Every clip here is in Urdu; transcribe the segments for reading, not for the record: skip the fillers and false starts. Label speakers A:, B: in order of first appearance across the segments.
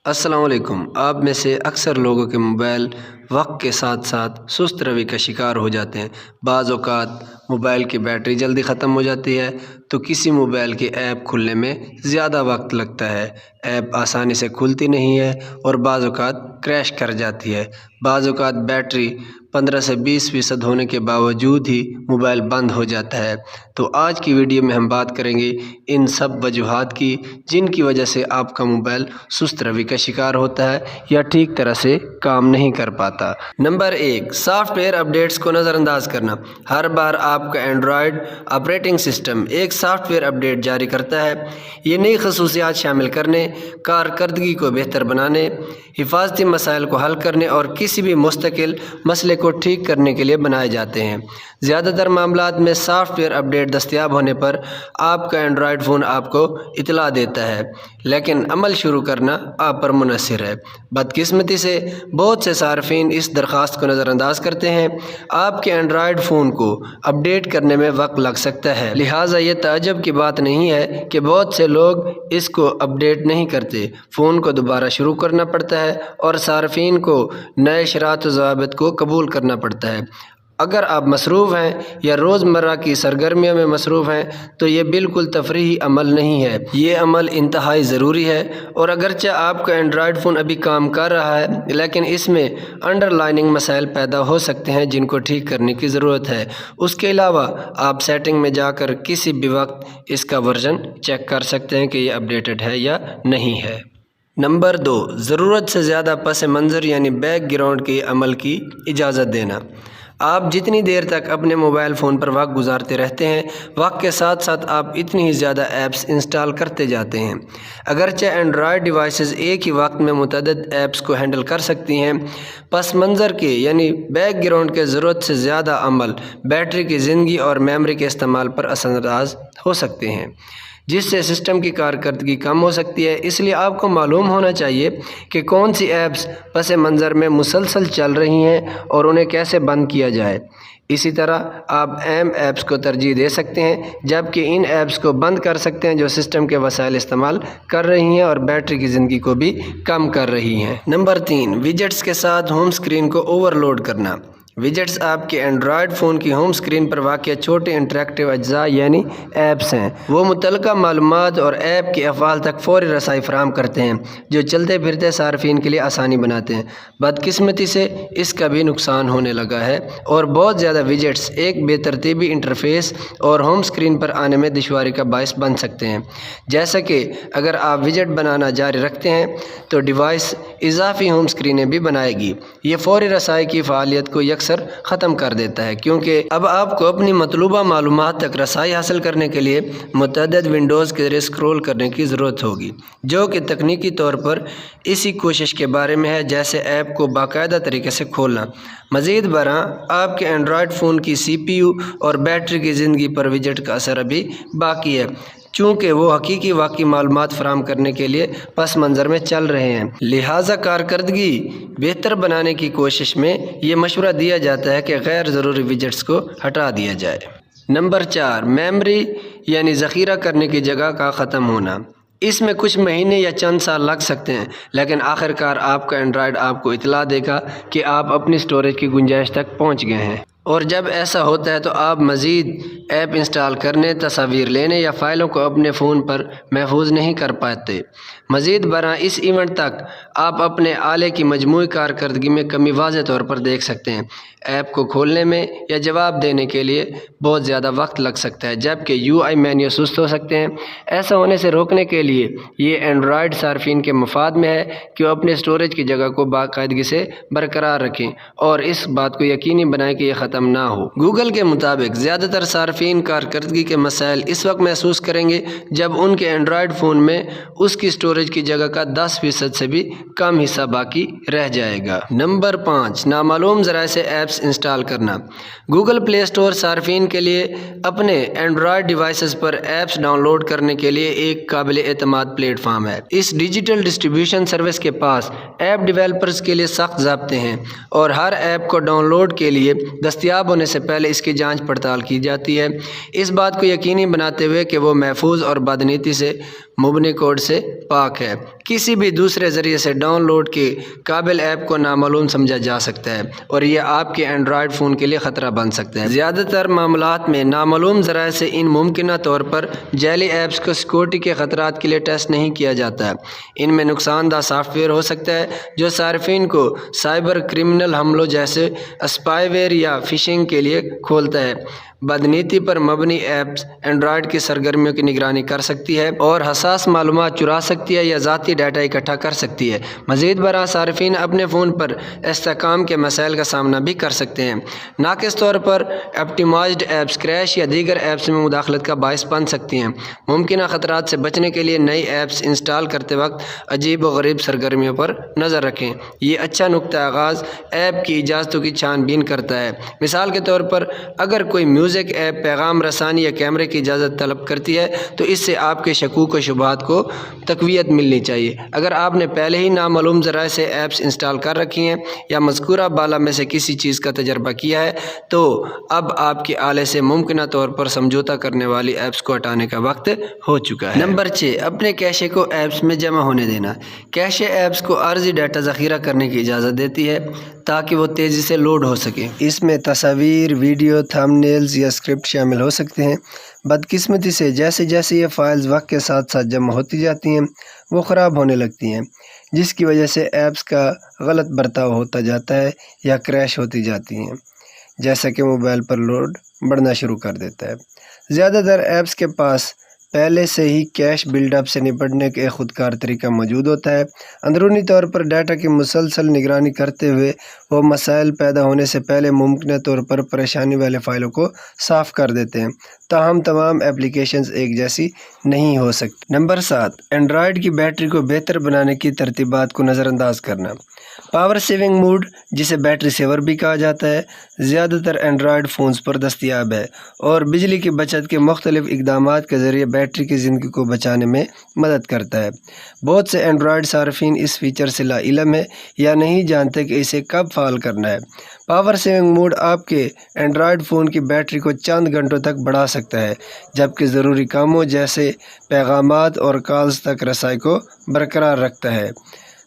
A: السلام علیکم۔ آپ میں سے اکثر لوگوں کے موبائل وقت کے ساتھ ساتھ سست روی کا شکار ہو جاتے ہیں۔ بعض اوقات موبائل کی بیٹری جلدی ختم ہو جاتی ہے تو کسی موبائل کی ایپ کھلنے میں زیادہ وقت لگتا ہے، ایپ آسانی سے کھلتی نہیں ہے اور بعض اوقات کریش کر جاتی ہے۔ بعض اوقات بیٹری 15 سے 20% ہونے کے باوجود ہی موبائل بند ہو جاتا ہے۔ تو آج کی ویڈیو میں ہم بات کریں گے ان سب وجوہات کی جن کی وجہ سے آپ کا موبائل سست روی کا شکار ہوتا ہے یا ٹھیک طرح سے کام نہیں کر پاتا۔ نمبر 1، سافٹ ویئر اپڈیٹس کو نظر انداز کرنا۔ ہر بار آپ کا اینڈرائیڈ آپریٹنگ سسٹم ایک سافٹ ویئر اپڈیٹ جاری کرتا ہے۔ یہ نئی خصوصیات شامل کرنے، کارکردگی کو بہتر بنانے، حفاظتی مسائل کو حل کرنے اور کسی بھی مستقل مسئلے کو ٹھیک کرنے کے لیے بنائے جاتے ہیں۔ زیادہ تر معاملات میں سافٹ ویئر اپڈیٹ دستیاب ہونے پر آپ کا اینڈرائیڈ فون آپ کو اطلاع دیتا ہے، لیکن عمل شروع کرنا آپ پر منحصر ہے۔ بدقسمتی سے بہت سے صارفین اس درخواست کو نظر انداز کرتے ہیں۔ آپ کے اینڈرائیڈ فون کو اپڈیٹ کرنے میں وقت لگ سکتا ہے، لہٰذا یہ تعجب کی بات نہیں ہے کہ بہت سے لوگ اس کو اپڈیٹ نہیں کرتے۔ فون کو دوبارہ شروع کرنا پڑتا ہے اور صارفین کو نئے شرائط و ضوابط کو قبول کرنا پڑتا ہے۔ اگر آپ مصروف ہیں یا روزمرہ کی سرگرمیوں میں مصروف ہیں تو یہ بالکل تفریحی عمل نہیں ہے، یہ عمل انتہائی ضروری ہے۔ اور اگرچہ آپ کا اینڈرائیڈ فون ابھی کام کر رہا ہے لیکن اس میں انڈر لائننگ مسائل پیدا ہو سکتے ہیں جن کو ٹھیک کرنے کی ضرورت ہے۔ اس کے علاوہ آپ سیٹنگ میں جا کر کسی بھی وقت اس کا ورژن چیک کر سکتے ہیں کہ یہ اپڈیٹڈ ہے یا نہیں ہے۔ نمبر 2، ضرورت سے زیادہ پس منظر یعنی بیک گراؤنڈ کے عمل کی اجازت دینا۔ آپ جتنی دیر تک اپنے موبائل فون پر وقت گزارتے رہتے ہیں، وقت کے ساتھ ساتھ آپ اتنی ہی زیادہ ایپس انسٹال کرتے جاتے ہیں۔ اگرچہ اینڈرائیڈ ڈیوائسز ایک ہی وقت میں متعدد ایپس کو ہینڈل کر سکتی ہیں، پس منظر کے یعنی بیک گراؤنڈ کے ضرورت سے زیادہ عمل بیٹری کی زندگی اور میموری کے استعمال پر اثر انداز ہو سکتے ہیں، جس سے سسٹم کی کارکردگی کم ہو سکتی ہے۔ اس لیے آپ کو معلوم ہونا چاہیے کہ کون سی ایپس پس منظر میں مسلسل چل رہی ہیں اور انہیں کیسے بند کیا جائے۔ اسی طرح آپ اہم ایپس کو ترجیح دے سکتے ہیں جبکہ ان ایپس کو بند کر سکتے ہیں جو سسٹم کے وسائل استعمال کر رہی ہیں اور بیٹری کی زندگی کو بھی کم کر رہی ہیں۔ نمبر 3، ویجٹس کے ساتھ ہوم اسکرین کو اوور لوڈ کرنا۔ ویجٹس آپ کے اینڈرائیڈ فون کی ہوم اسکرین پر واقع چھوٹے انٹریکٹیو اجزاء یعنی ایپس ہیں۔ وہ متعلقہ معلومات اور ایپ کے افعال تک فوری رسائی فراہم کرتے ہیں جو چلتے پھرتے صارفین کے لیے آسانی بناتے ہیں۔ بدقسمتی سے اس کا بھی نقصان ہونے لگا ہے اور بہت زیادہ ویجٹس ایک بے ترتیبی انٹرفیس اور ہوم اسکرین پر آنے میں دشواری کا باعث بن سکتے ہیں۔ جیسا کہ اگر آپ ویجٹ بنانا جاری رکھتے ہیں تو ڈیوائس اضافی ہوم اسکرینیں بھی بنائے گی۔ یہ فوری رسائی کی فعالیت کو اکثر ختم کر دیتا ہے کیونکہ اب آپ کو اپنی مطلوبہ معلومات تک رسائی حاصل کرنے کے لیے متعدد ونڈوز کے ذریعے اسکرول کرنے کی ضرورت ہوگی، جو کہ تکنیکی طور پر اسی کوشش کے بارے میں ہے جیسے ایپ کو باقاعدہ طریقے سے کھولنا۔ مزید برآں آپ کے اینڈرائیڈ فون کی سی پی یو اور بیٹری کی زندگی پر ویجٹ کا اثر ابھی باقی ہے، چونکہ وہ حقیقی واقعی معلومات فراہم کرنے کے لیے پس منظر میں چل رہے ہیں۔ لہٰذا کارکردگی بہتر بنانے کی کوشش میں یہ مشورہ دیا جاتا ہے کہ غیر ضروری ویجٹس کو ہٹا دیا جائے۔ نمبر 4، میموری یعنی ذخیرہ کرنے کی جگہ کا ختم ہونا۔ اس میں کچھ مہینے یا چند سال لگ سکتے ہیں لیکن آخر کار آپ کا اینڈرائیڈ آپ کو اطلاع دے گا کہ آپ اپنی اسٹوریج کی گنجائش تک پہنچ گئے ہیں، اور جب ایسا ہوتا ہے تو آپ مزید ایپ انسٹال کرنے، تصاویر لینے یا فائلوں کو اپنے فون پر محفوظ نہیں کر پاتے۔ مزید برآں اس ایونٹ تک آپ اپنے آلے کی مجموعی کارکردگی میں کمی واضح طور پر دیکھ سکتے ہیں۔ ایپ کو کھولنے میں یا جواب دینے کے لیے بہت زیادہ وقت لگ سکتا ہے جبکہ یو آئی مینیو سست ہو سکتے ہیں۔ ایسا ہونے سے روکنے کے لیے یہ اینڈرائیڈ صارفین کے مفاد میں ہے کہ وہ اپنے اسٹوریج کی جگہ کو باقاعدگی سے برقرار رکھیں اور اس بات کو یقینی بنائیں کہ یہ ختم نہ ہو۔ گوگل کے مطابق زیادہ تر صارفین کارکردگی کے مسائل اس وقت محسوس کریں گے جب ان کے اینڈرائیڈ فون میں اس کی اسٹوریج کی جگہ کا 10% سے بھی کم حصہ باقی رہ جائے گا۔ نمبر 5، نامعلوم ذرائع سے ایپس انسٹال کرنا۔ گوگل پلے اسٹور صارفین کے لیے اپنے اینڈرائیڈ ڈیوائسز پر ایپس ڈاؤن لوڈ کرنے کے لیے ایک قابل اعتماد پلیٹ فارم ہے۔ اس ڈیجیٹل ڈسٹریبیوشن سروس کے پاس ایپ ڈیولپرز کے لیے سخت ضابطے ہیں اور ہر ایپ کو ڈاؤن لوڈ کے لیے دستیاب ہونے سے پہلے اس کی جانچ پڑتال کی جاتی ہے، اس بات کو یقینی بناتے ہوئے کہ وہ محفوظ اور بدنیتی سے مبنی کوڈ سے پاک ہے۔ کسی بھی دوسرے ذریعے سے ڈاؤن لوڈ کے قابل ایپ کو نامعلوم سمجھا جا سکتا ہے اور یہ آپ کے اینڈرائیڈ فون کے لیے خطرہ بن سکتا ہے۔ زیادہ تر معاملات میں نامعلوم ذرائع سے ان ممکنہ طور پر جعلی ایپس کو سیکورٹی کے خطرات کے لیے ٹیسٹ نہیں کیا جاتا ہے۔ ان میں نقصان دہ سافٹ ویئر ہو سکتا ہے جو صارفین کو سائبر کرمنل حملوں جیسے اسپائی ویئر یا فشنگ کے لیے کھولتا ہے۔ بدنیتی پر مبنی ایپس اینڈرائیڈ کی سرگرمیوں کی نگرانی کر سکتی ہے اور حساس معلومات چرا سکتی ہے یا ذاتی ڈیٹا اکٹھا کر سکتی ہے۔ مزید برآں صارفین اپنے فون پر استحکام کے مسائل کا سامنا بھی کر سکتے ہیں۔ ناقص طور پر آپٹیمائزڈ ایپس کریش یا دیگر ایپس میں مداخلت کا باعث بن سکتی ہیں۔ ممکنہ خطرات سے بچنے کے لیے نئی ایپس انسٹال کرتے وقت عجیب و غریب سرگرمیوں پر نظر رکھیں۔ یہ اچھا نقطہ آغاز ایپ کی اجازتوں کی چھان بین کرتا ہے۔ مثال کے طور پر اگر کوئی میوزک ایپ پیغام رسانی یا کیمرے کی اجازت طلب کرتی ہے تو اس سے آپ کے شکوک و شبہات کو تقویت ملنی چاہیے۔ اگر آپ نے پہلے ہی نامعلوم ذرائع سے ایپس انسٹال کر رکھی ہیں یا مذکورہ بالا میں سے کسی چیز کا تجربہ کیا ہے تو اب آپ کے آلے سے ممکنہ طور پر سمجھوتا کرنے والی ایپس کو ہٹانے کا وقت ہو چکا ہے۔ نمبر 6، اپنے کیشے کو ایپس میں جمع ہونے دینا۔ کیشے ایپس کو عارضی ڈیٹا ذخیرہ کرنے کی اجازت دیتی ہے تاکہ وہ تیزی سے لوڈ ہو سکے۔ اس میں تصاویر، ویڈیو، تھمبنیلز یا اسکرپٹ شامل ہو سکتے ہیں۔ بدقسمتی سے جیسے جیسے یہ فائلز وقت کے ساتھ ساتھ جمع ہوتی جاتی ہیں وہ خراب ہونے لگتی ہیں، جس کی وجہ سے ایپس کا غلط برتاؤ ہوتا جاتا ہے یا کریش ہوتی جاتی ہیں، جیسا کہ موبائل پر لوڈ بڑھنا شروع کر دیتا ہے۔ زیادہ تر ایپس کے پاس پہلے سے ہی کیش بلڈ اپ سے نپٹنے کا ایک خودکار طریقہ موجود ہوتا ہے۔ اندرونی طور پر ڈیٹا کی مسلسل نگرانی کرتے ہوئے وہ مسائل پیدا ہونے سے پہلے ممکنہ طور پر پریشانی والے فائلوں کو صاف کر دیتے ہیں، تاہم تمام ایپلیکیشنز ایک جیسی نہیں ہو سکتی۔ نمبر 7، اینڈرائیڈ کی بیٹری کو بہتر بنانے کی ترتیبات کو نظر انداز کرنا۔ پاور سیونگ موڈ، جسے بیٹری سیور بھی کہا جاتا ہے، زیادہ تر اینڈرائیڈ فونز پر دستیاب ہے اور بجلی کی بچت کے مختلف اقدامات کے ذریعے بیٹری کی زندگی کو بچانے میں مدد کرتا ہے۔ بہت سے اینڈرائیڈ صارفین اس فیچر سے لا علم ہے یا نہیں جانتے کہ اسے کب فعال کرنا ہے۔ پاور سیونگ موڈ آپ کے اینڈرائیڈ فون کی بیٹری کو چند گھنٹوں تک بڑھا سکتا ہے، جبکہ ضروری کاموں جیسے پیغامات اور کالز تک رسائی کو برقرار رکھتا ہے۔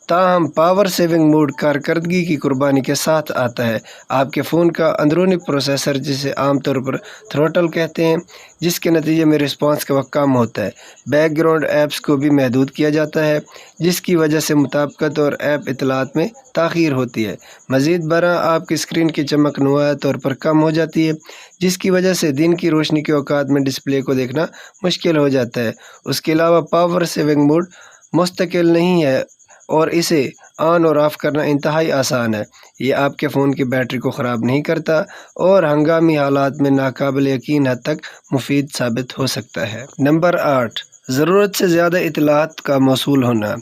A: تاہم پاور سیونگ موڈ کارکردگی کی قربانی کے ساتھ آتا ہے۔ آپ کے فون کا اندرونی پروسیسر، جسے عام طور پر تھروٹل کہتے ہیں، جس کے نتیجے میں رسپانس کا وقت کم ہوتا ہے، بیک گراؤنڈ ایپس کو بھی محدود کیا جاتا ہے، جس کی وجہ سے مطابقت اور ایپ اطلاعات میں تاخیر ہوتی ہے۔ مزید برآں آپ کی اسکرین کی چمک نمایاں طور پر کم ہو جاتی ہے، جس کی وجہ سے دن کی روشنی کے اوقات میں ڈسپلے کو دیکھنا مشکل ہو جاتا ہے۔ اس کے علاوہ پاور سیونگ موڈ مستقل نہیں ہے اور اسے آن اور آف کرنا انتہائی آسان ہے۔ یہ آپ کے فون کی بیٹری کو خراب نہیں کرتا اور ہنگامی حالات میں ناقابل یقین حد تک مفید ثابت ہو سکتا ہے۔ نمبر 8، ضرورت سے زیادہ اطلاعات کا موصول ہونا۔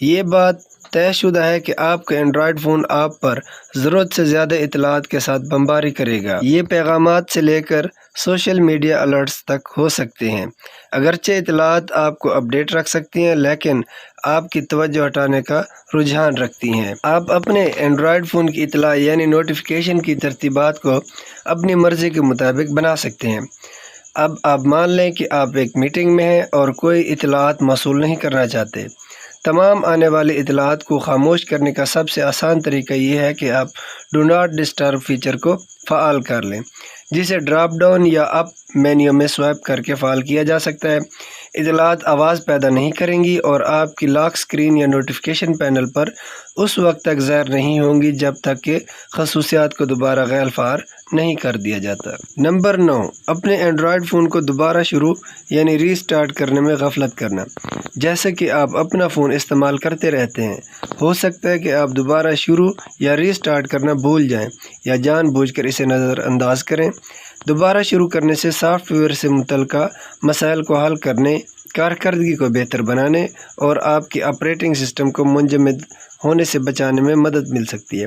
A: یہ بات طے شدہ ہے کہ آپ کا اینڈرائیڈ فون آپ پر ضرورت سے زیادہ اطلاعات کے ساتھ بمباری کرے گا۔ یہ پیغامات سے لے کر سوشل میڈیا الرٹس تک ہو سکتے ہیں۔ اگرچہ اطلاعات آپ کو اپڈیٹ رکھ سکتی ہیں، لیکن آپ کی توجہ ہٹانے کا رجحان رکھتی ہیں۔ آپ اپنے اینڈرائیڈ فون کی اطلاع یعنی نوٹیفیکیشن کی ترتیبات کو اپنی مرضی کے مطابق بنا سکتے ہیں۔ اب آپ مان لیں کہ آپ ایک میٹنگ میں ہیں اور کوئی اطلاعات موصول نہیں کرنا چاہتے۔ تمام آنے والی اطلاعات کو خاموش کرنے کا سب سے آسان طریقہ یہ ہے کہ آپ ڈو ناٹ ڈسٹرب فیچر کو فعال کر لیں، جسے ڈراپ ڈاؤن یا اپ مینیو میں سوائپ کر کے فعال کیا جا سکتا ہے۔ اطلاعات آواز پیدا نہیں کریں گی اور آپ کی لاک اسکرین یا نوٹیفیکیشن پینل پر اس وقت تک ظاہر نہیں ہوں گی جب تک کہ خصوصیات کو دوبارہ غیر فعال نہیں کر دیا جاتا۔ نمبر 9، اپنے اینڈرائیڈ فون کو دوبارہ شروع یعنی ری اسٹارٹ کرنے میں غفلت کرنا۔ جیسے کہ آپ اپنا فون استعمال کرتے رہتے ہیں، ہو سکتا ہے کہ آپ دوبارہ شروع یا ری اسٹارٹ کرنا بھول جائیں یا جان بوجھ کر اسے نظر انداز کریں۔ دوبارہ شروع کرنے سے سافٹ ویئر سے متعلقہ مسائل کو حل کرنے، کارکردگی کو بہتر بنانے اور آپ کے آپریٹنگ سسٹم کو منجمد ہونے سے بچانے میں مدد مل سکتی ہے۔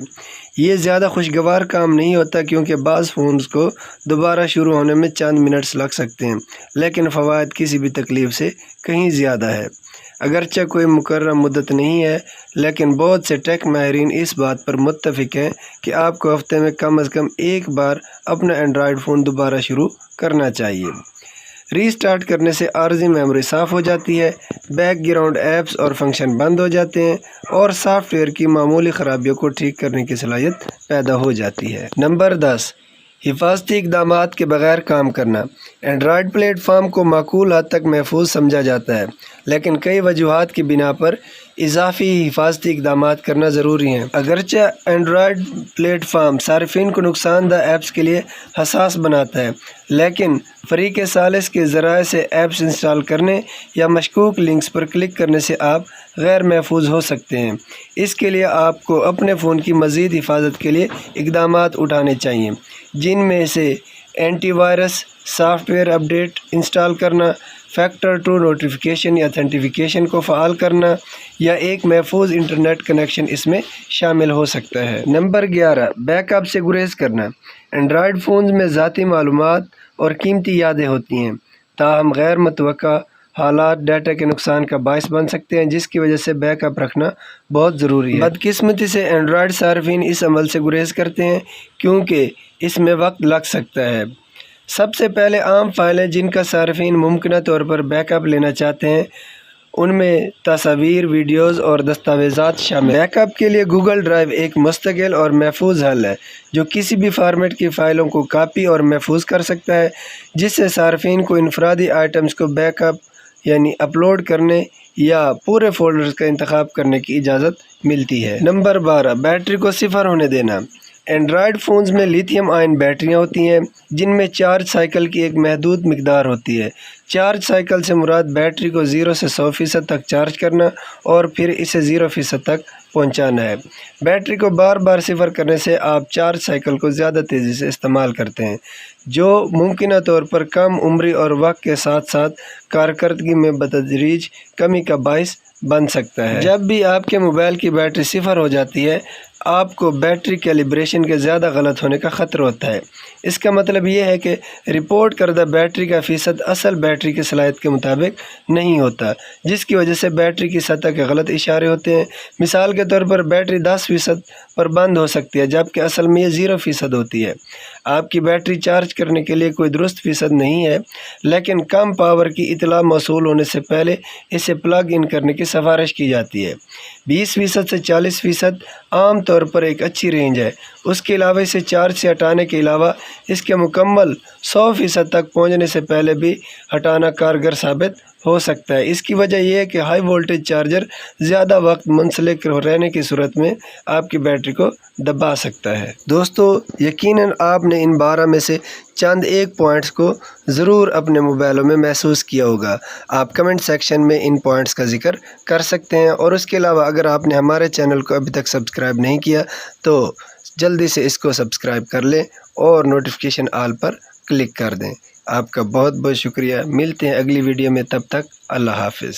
A: یہ زیادہ خوشگوار کام نہیں ہوتا کیونکہ بعض فونز کو دوبارہ شروع ہونے میں چند منٹس لگ سکتے ہیں، لیکن فوائد کسی بھی تکلیف سے کہیں زیادہ ہے۔ اگرچہ کوئی مقررہ مدت نہیں ہے، لیکن بہت سے ٹیک ماہرین اس بات پر متفق ہیں کہ آپ کو ہفتے میں کم از کم ایک بار اپنا اینڈرائیڈ فون دوبارہ شروع کرنا چاہیے۔ ری اسٹارٹ کرنے سے عارضی میموری صاف ہو جاتی ہے، بیک گراؤنڈ ایپس اور فنکشن بند ہو جاتے ہیں اور سافٹ ویئر کی معمولی خرابیوں کو ٹھیک کرنے کی صلاحیت پیدا ہو جاتی ہے۔ نمبر 10، حفاظتی اقدامات کے بغیر کام کرنا۔ اینڈرائیڈ پلیٹ فارم کو معقول حد تک محفوظ سمجھا جاتا ہے، لیکن کئی وجوہات کی بنا پر اضافی حفاظتی اقدامات کرنا ضروری ہیں۔ اگرچہ اینڈرائیڈ پلیٹ فارم صارفین کو نقصان دہ ایپس کے لیے حساس بناتا ہے، لیکن فریق ثالث کے ذرائع سے ایپس انسٹال کرنے یا مشکوک لنکس پر کلک کرنے سے آپ غیر محفوظ ہو سکتے ہیں۔ اس کے لیے آپ کو اپنے فون کی مزید حفاظت کے لیے اقدامات اٹھانے چاہئیں، جن میں سے anti virus software update install کرنا، فیکٹر 2 نوٹیفیکیشن یا اتھینٹیفیکیشن کو فعال کرنا، یا ایک محفوظ انٹرنیٹ کنیکشن اس میں شامل ہو سکتا ہے۔ نمبر 11، بیک اپ سے گریز کرنا۔ اینڈرائیڈ فونز میں ذاتی معلومات اور قیمتی یادیں ہوتی ہیں، تاہم غیر متوقع حالات ڈیٹا کے نقصان کا باعث بن سکتے ہیں، جس کی وجہ سے بیک اپ رکھنا بہت ضروری ہے۔ بدقسمتی سے اینڈرائیڈ صارفین اس عمل سے گریز کرتے ہیں کیونکہ اس میں وقت لگ سکتا ہے۔ سب سے پہلے عام فائلیں جن کا صارفین ممکنہ طور پر بیک اپ لینا چاہتے ہیں ان میں تصاویر، ویڈیوز اور دستاویزات شامل ہیں۔ بیک اپ کے لیے گوگل ڈرائیو ایک مستقل اور محفوظ حل ہے جو کسی بھی فارمیٹ کی فائلوں کو کاپی اور محفوظ کر سکتا ہے، جس سے صارفین کو انفرادی آئٹمز کو بیک اپ یعنی اپلوڈ کرنے یا پورے فولڈرز کا انتخاب کرنے کی اجازت ملتی ہے۔ نمبر 12، بیٹری کو صفر ہونے دینا۔ اینڈرائیڈ فونز میں لیتھیم آئن بیٹریاں ہوتی ہیں جن میں چارج سائیکل کی ایک محدود مقدار ہوتی ہے۔ چارج سائیکل سے مراد بیٹری کو 0 سے 100% تک چارج کرنا اور پھر اسے 0% تک پہنچانا ہے۔ بیٹری کو بار بار صفر کرنے سے آپ چارج سائیکل کو زیادہ تیزی سے استعمال کرتے ہیں، جو ممکنہ طور پر کم عمری اور وقت کے ساتھ ساتھ کارکردگی میں بتدریج کمی کا باعث بن سکتا ہے۔ جب بھی آپ کے موبائل کی بیٹری صفر ہو جاتی ہے، آپ کو بیٹری کیلیبریشن کے زیادہ غلط ہونے کا خطرہ ہوتا ہے۔ اس کا مطلب یہ ہے کہ رپورٹ کردہ بیٹری کا فیصد اصل بیٹری کی صلاحیت کے مطابق نہیں ہوتا، جس کی وجہ سے بیٹری کی سطح کے غلط اشارے ہوتے ہیں۔ مثال کے طور پر بیٹری 10% پر بند ہو سکتی ہے جبکہ اصل میں یہ 0% ہوتی ہے۔ آپ کی بیٹری چارج کرنے کے لیے کوئی درست فیصد نہیں ہے، لیکن کم پاور کی اطلاع موصول ہونے سے پہلے اسے پلگ ان کرنے کی سفارش کی جاتی ہے۔ 20% سے 40% عام طور پر ایک اچھی رینج ہے۔ اس کے علاوہ اسے چارج سے ہٹانے کے علاوہ اس کے مکمل 100% تک پہنچنے سے پہلے بھی ہٹانا کارگر ثابت ہو سکتا ہے۔ اس کی وجہ یہ ہے کہ ہائی وولٹیج چارجر زیادہ وقت منسلک رہنے کی صورت میں آپ کی بیٹری کو دبا سکتا ہے۔ دوستو، یقیناً آپ نے ان 12 میں سے چند ایک پوائنٹس کو ضرور اپنے موبائلوں میں محسوس کیا ہوگا۔ آپ کمنٹ سیکشن میں ان پوائنٹس کا ذکر کر سکتے ہیں، اور اس کے علاوہ اگر آپ نے ہمارے چینل کو ابھی تک سبسکرائب نہیں کیا تو جلدی سے اس کو سبسکرائب کر لیں اور نوٹیفیکیشن آل پر کلک کر دیں۔ آپ کا بہت بہت شکریہ۔ ملتے ہیں اگلی ویڈیو میں، تب تک اللہ حافظ۔